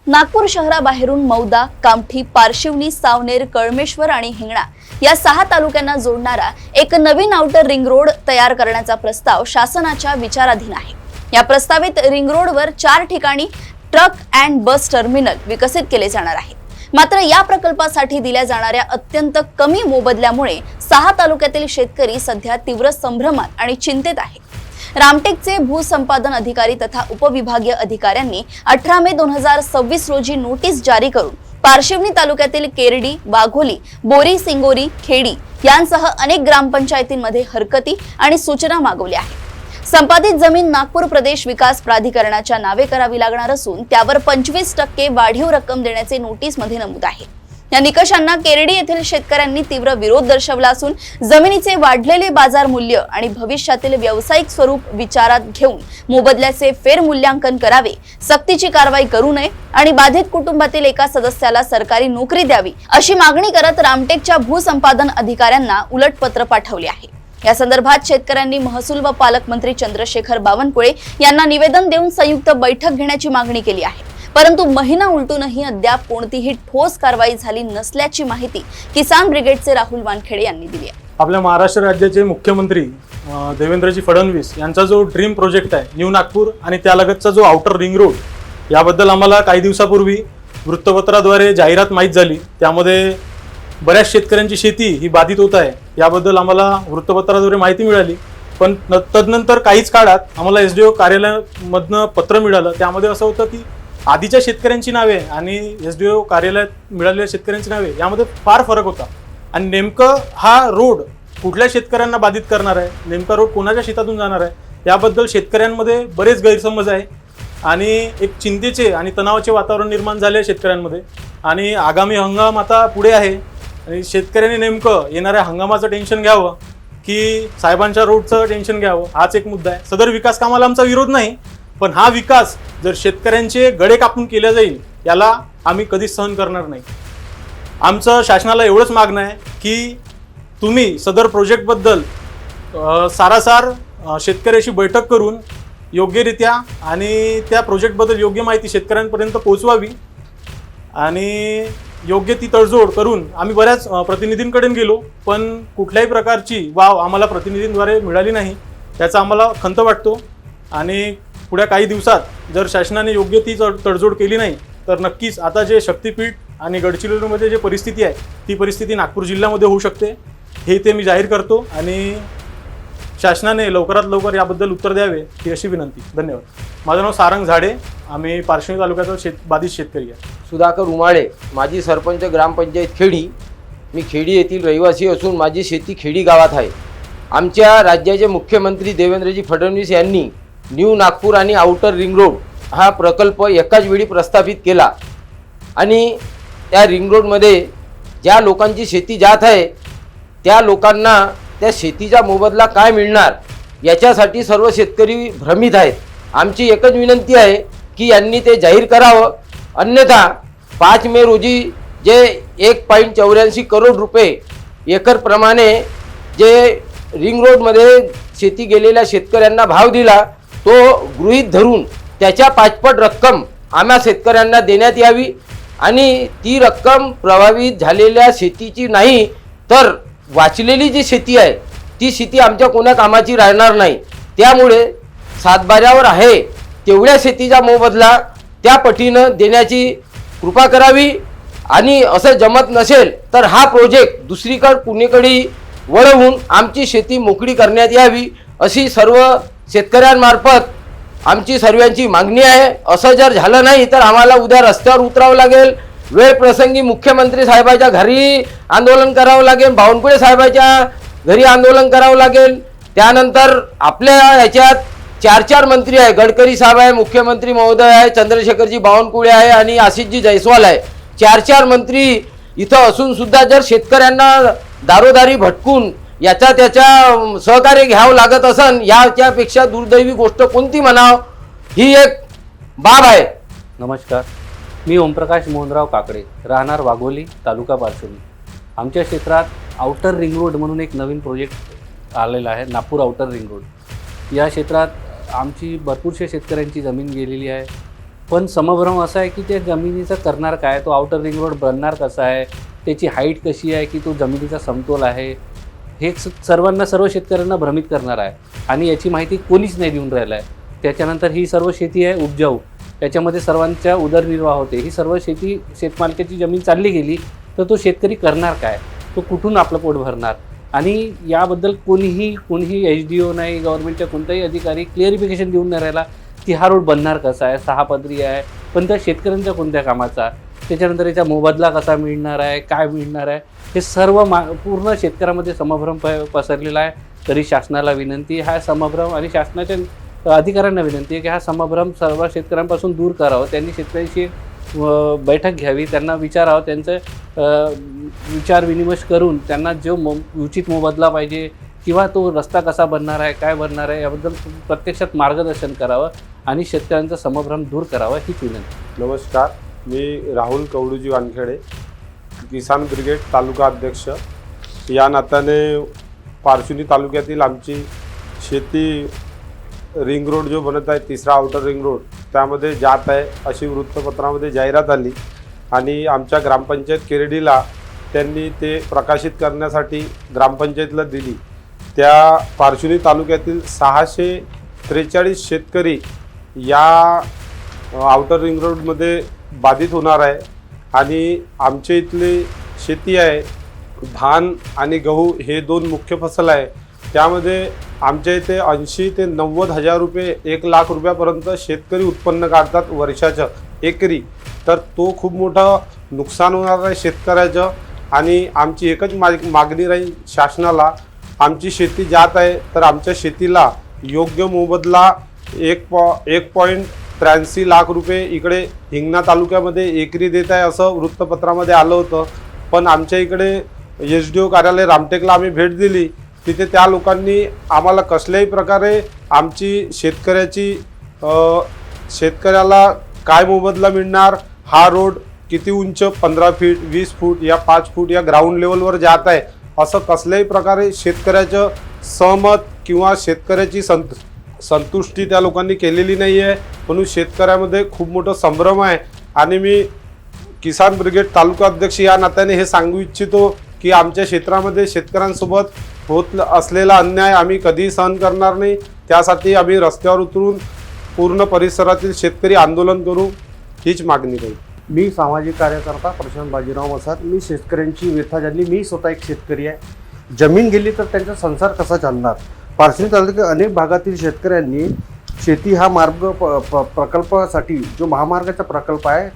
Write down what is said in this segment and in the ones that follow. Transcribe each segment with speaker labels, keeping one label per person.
Speaker 1: नागपूर शहराबाहेरून मौदा, कामठी, पारशिवनी, सावनेर, कळमेश्वर आणि हिंगणा या 6 तालुक्यांना जोडणारा एक नवीन आउटर रिंग रोड तयार करण्याचा प्रस्ताव शासनाच्या विचाराधीन आहे। या प्रस्तावित रिंग रोडवर 4 ठिकाणी ट्रक अँड बस टर्मिनल विकसित केले जाणार आहे। मात्र या प्रकल्पासाठी दिल्या जाणाऱ्या अत्यंत कमी मोबदल्यामुळे 6 तालुक्यातील शेतकरी सध्या तीव्र संभ्रमात आणि चिंतेत आहेत। रामटेकचे भूसंपादन अधिकारी तथा उपविभागीय अधिकाऱ्यांनी 18 मे 2026 रोजी नोटीस जारी करून पारशिवनी तालुक्यातील केरडी, वाघोली, बोरी, सिंगोरी, खेडी यांसह अनेक ग्रामपंचायतींमध्ये हरकती आणि सूचना मागवल्या आहेत। संपादित जमीन नागपूर प्रदेश विकास प्राधिकरणाच्या नावे करावी लागणार असून त्यावर 25% वाढीव रक्कम देण्याचे नोटीसमध्ये नमूद आहे। या निकषांना केरडी येथील शेतकऱ्यांनी तीव्र विरोध दर्शवला असून जमिनीचे वाढलेले बाजार मूल्य आणि भविष्यातील व्यावसायिक स्वरूप विचारात घेऊन मोबदल्याचे फेर मूल्यांकन करावे, सक्तीची कारवाई करू नये आणि बाधित कुटुंबातील एका सदस्याला सरकारी नोकरी द्यावी अशी मागणी करत रामटेकच्या भूसंपादन अधिकाऱ्यांना उलट पत्र पाठवले आहे। या संदर्भात शेतकऱ्यांनी महसूल व पालकमंत्री चंद्रशेखर बावनकुळे यांना निवेदन देऊन संयुक्त बैठक घेण्याची मागणी केली आहे। परंतु महिना उलटूनही अद्याप कोणतीही ठोस कारवाई झाली नसल्याची माहिती किसान ब्रिगेडचे राहुल वानखेडे यांनी दिली आहे।
Speaker 2: आपल्या महाराष्ट्र राज्याचे मुख्यमंत्री देवेंद्रजी फडणवीस यांचा जो ड्रीम प्रोजेक्ट आहे न्यू नागपूर आणि त्यालगतचा जो आउटर रिंग रोड, याबद्दल आम्हाला काही दिवसापूर्वी वृत्तपत्राद्वारे जाहिरात माहीत झाली। त्यामध्ये बऱ्याच शेतकऱ्यांची शेती ही बाधित होत आहे याबद्दल आम्हाला वृत्तपत्राद्वारे माहिती मिळाली। पण तदनंतर काहीच काळात आम्हाला SDO कार्यालयामधनं पत्र मिळालं। त्यामध्ये असं होतं की आधीच्या शेतकऱ्यांची नावे आणि SDO कार्यालयात मिळालेल्या शेतकऱ्यांची नावे यामध्ये फार फरक होता। आणि नेमकं हा रोड कुठल्या शेतकऱ्यांना बाधित करणार आहे, नेमका रोड कोणाच्या शेतातून जाणार आहे, याबद्दल शेतकऱ्यांमध्ये बरेच गैरसमज आहे आणि एक चिंतेचे आणि तणावाचे वातावरण निर्माण झाले आहे शेतकऱ्यांमध्ये। आणि आगामी हंगाम आता पुढे आहे आणि शेतकऱ्यांनी नेमकं येणाऱ्या हंगामाचं टेन्शन घ्यावं की साहेबांच्या रोडचं टेन्शन घ्यावं, हाच एक मुद्दा आहे। सदर विकास कामाला आमचा विरोध नाही, पण हा विकास जर शेतकऱ्यांचे गळे कापून केला जाईल याला आम्ही कधीच सहन करणार नाही। आमचं शासनाला एवढंच मागणं आहे की तुम्ही सदर प्रोजेक्टबद्दल सारासार शेतकऱ्याशी बैठक करून योग्यरित्या आणि त्या प्रोजेक्टबद्दल योग्य माहिती शेतकऱ्यांपर्यंत पोहोचवावी आणि योग्य ती तडजोड करून आम्ही बऱ्याच प्रतिनिधींकडे गेलो, पण कुठल्याही प्रकारची वाव आम्हाला प्रतिनिधींद्वारे मिळाली नाही। त्याचा आम्हाला खंत वाटतो आणि पुढ्या काही दिवसात जर शासनाने योग्य ती तडजोड केली नाही तर नक्कीच आता जे शक्तीपीठ आणि गडचिरोलीमध्ये जे परिस्थिती आहे ती परिस्थिती नागपूर जिल्ह्यामध्ये होऊ शकते, हे ते मी जाहीर करतो आणि शासनाने लवकरात लवकर याबद्दल उत्तर द्यावे ही अशी विनंती। धन्यवाद। माझं नाव सारंग झाडे, आम्ही पारशिवनी तालुक्याचा बाधित शेतकरी आहे।
Speaker 3: सुधाकर उमाळे, माजी सरपंच ग्रामपंचायत खेडी। मी खेडी येथील रहिवासी असून माझी शेती खेडी गावात आहे। आमच्या राज्याचे मुख्यमंत्री देवेंद्रजी फडणवीस यांनी न्यू नागपूर आणि आउटर रिंग रोड हा प्रकल्प एकाच वेळी प्रस्थापित केला आणि त्या रिंग रोडमध्ये ज्या लोकांची शेती जात आहे त्या लोकांना त्या शेतीचा मोबदला काय मिळणार याच्यासाठी सर्व शेतकरी भ्रमित आहेत। आमची एकच विनंती आहे की यांनी ते जाहीर करावं, अन्यथा 5 मे रोजी जे 1.84 करोड रुपये एकरप्रमाणे जे रिंग रोडमध्ये शेती गेलेल्या शेतकऱ्यांना भाव दिला तो गृहीत धरून त्याच्या 5 पट रक्कम आम्हा शेतकऱ्यांना देण्यात यावी आणि ती रक्कम प्रभावित झालेल्या शेतीची नाही तर वाचलेली जी शेती आहे ती शेती आमच्या कोणा कामाची राहणार नाही। त्यामुळे सातबाऱ्यावर आहे तेवढ्या शेतीचा मोबदला त्या पटीनं देण्याची कृपा करावी आणि असं जमत नसेल तर हा प्रोजेक्ट दुसरीकडे कुणीकडे वळवून आमची शेती मोकळी करण्यात यावी अशी सर्व शेतकऱ्यांमार्फत आमची सर्वांची मागणी आहे। असं जर झालं नाही तर आम्हाला उद्या रस्त्यावर उतरावं लागेल, वेळ प्रसंगी मुख्यमंत्री साहेबाच्या घरी आंदोलन करावं लागेल, बावनकुळे साहेबाच्या घरी आंदोलन करावं लागेल। त्यानंतर आपल्या याच्यात 4 मंत्री आहे, गडकरी साहेब आहे, मुख्यमंत्री महोदय आहे, चंद्रशेखरजी बावनकुळे आहे आणि आशिषजी जयस्वाल आहे। 4 मंत्री इथं असून सुद्धा जर शेतकऱ्यांना दारोदारी भटकून याचा त्याच्या सहकार्य घ्यावं लागत असन याच्यापेक्षा दुर्दैवी गोष्ट कोणती म्हणावं ही एक बाब आहे।
Speaker 4: नमस्कार, मी ओमप्रकाश मोहनराव काकडे, राहणार वाघोली, तालुका पारशिवनी। आमच्या क्षेत्रात आउटर रिंग रोड म्हणून एक नवीन प्रोजेक्ट आलेला आहे, नागपूर आउटर रिंग रोड। या क्षेत्रात आमची भरपूरशा शेतकऱ्यांची जमीन गेलेली आहे। पण समभ्रम असा आहे की त्या जमिनीचं करणार काय, तो आउटर रिंग रोड बनणार कसा आहे, त्याची हाईट कशी आहे, की तो जमिनीचा समतोल आहे, हे सर्वांना, सर्व शेतकऱ्यांना भ्रमित करणार आहे. आणि याची माहिती कोणीच नाही देऊन राहिलं आहे. त्याच्यानंतर ही सर्व शेती आहे उपजाऊ, त्याच्यामध्ये सर्वांच्या उदरनिर्वाह होते. ही सर्व शेती, शेतमालकाची जमीन चालली गेली तर तो शेतकरी करणार काय, तो कुठून आपलं पोट भरणार. आणि याबद्दल कोणीही HDO नाही, गव्हर्नमेंटच्या कोणताही अधिकारी क्लिअरिफिकेशन देऊन नाही राहिला की हा रोड बनणार कसा आहे, 6 पदरी आहे, पण त्या शेतकऱ्यांच्या कोणत्या कामाचा, त्याच्यानंतर याचा मोबदला कसा मिळणार आहे, काय मिळणार आहे, हे सर्व पूर्ण शेतकऱ्यामध्ये समभ्रम पसरलेला आहे. तरी शासनाला विनंती, हा समभ्रम, आणि शासनाच्या अधिकाऱ्यांना विनंती आहे की हा समभ्रम सर्व शेतकऱ्यांपासून दूर करावं. त्यांनी शेतकऱ्यांशी बैठक घ्यावी, त्यांना विचारावं, त्यांचं विचार विनिमय करून त्यांना जो उचित मोबदला पाहिजे किंवा तो रस्ता कसा बनणार आहे, काय बनणार आहे, याबद्दल प्रत्यक्षात मार्गदर्शन करावं आणि शेतकऱ्यांचा समभ्रम दूर करावा, ही विनंती.
Speaker 5: नमस्कार, मी राहुल कवडूजी वानखेडे, किसान ब्रिगेड तालुका अध्यक्ष. या नात्याने पारशिवनी तालुक्यातील आमची शेती रिंग रोड जो बनत आहे, तिसरा आउटर रिंग रोड, त्यामध्ये जात आहे अशी वृत्तपत्रामध्ये जाहिरात आली आणि आमच्या ग्रामपंचायत केरडीला त्यांनी ते प्रकाशित करण्यासाठी ग्रामपंचायतीला दिली. त्या पारशिवनी तालुक्यातील 643 शेतकरी या आउटर रिंग रोडमध्ये बाधित होणार आहे. आणि आमच्या इथली शेती आहे, धान आणि गहू हे 2 मुख्य फसल आहे. त्यामध्ये आमच्या इथे 80 ते 90 हजार रुपये, 1 लाख रुपयापर्यंत शेतकरी उत्पन्न काढतात वर्षाचं एकरी. तर तो खूप मोठं नुकसान होणार आहे शेतकऱ्याचं. आणि आमची एकच मागणी राहील शासनाला, आमची शेती जात आहे तर आमच्या शेतीला योग्य मोबदला 1.83 लाख रुपये इकडे हिंगणा तालुक्यामध्ये एकरी देत आहे असं वृत्तपत्रामध्ये आलं होतं. पण आमच्या इकडे HDO कार्यालय रामटेकला आम्ही भेट दिली, तिथे त्या लोकांनी आम्हाला कसल्याही प्रकारे आमची शेतकऱ्याला काय मोबदला मिळणार, हा रोड किती उंच, 15 फीट, 20 फूट या 5 फूट या ग्राउंड लेवलवर जात आहे, असं कसल्याही प्रकारे शेतकऱ्याचं सहमत किंवा शेतकऱ्याची संतुष्टी त्या लोकांनी केलेली नाही आहे. म्हणून शेतकऱ्यामध्ये खूप मोठं संभ्रम आहे. आणि मी किसान ब्रिगेड तालुका अध्यक्ष या नात्याने हे सांगू इच्छितो की आमच्या क्षेत्रामध्ये शेतकऱ्यांसोबत होत असलेला अन्याय आम्ही कधीही सहन करणार नाही. त्यासाठी आम्ही रस्त्यावर उतरून पूर्ण परिसरातील शेतकरी आंदोलन करू, हीच मागणी राहील.
Speaker 6: मी सामाजिक कार्यकर्ता प्रशांत बाजीराव मसाद. मी शेतकऱ्यांची व्यथा जाणली. मी स्वतः एक शेतकरी आहे. जमीन गेली तर त्यांचा संसार कसा चालणार. पारशिवनी तालुक्यात अनेक भागातील शेतकऱ्यांनी शेती हा मार्ग प्रकल्पासाठी, जो महामार्गाचा प्रकल्प आहे,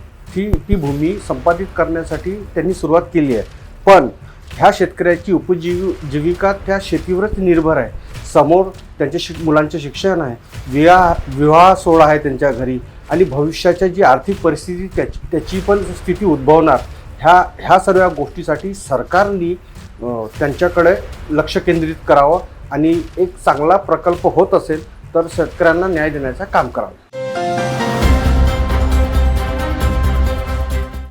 Speaker 6: ती भूमी संपादित करण्यासाठी त्यांनी सुरुवात केली आहे. पण ह्या शेतकऱ्याची उपजीविका त्या शेतीवरच निर्भर आहे. समोर त्यांच्या मुलांचे शिक्षण आहे, विवाह सोहळा आहे त्यांच्या घरी, आणि भविष्याच्या जी आर्थिक परिस्थिती त्याची पण स्थिती उद्भवणार. ह्या सर्व गोष्टीसाठी सरकारने त्यांच्याकडे लक्ष केंद्रित करावं आणि एक चांगला प्रकल्प होत असेल तर शेतकऱ्यांना न्याय देण्याचं काम करावं.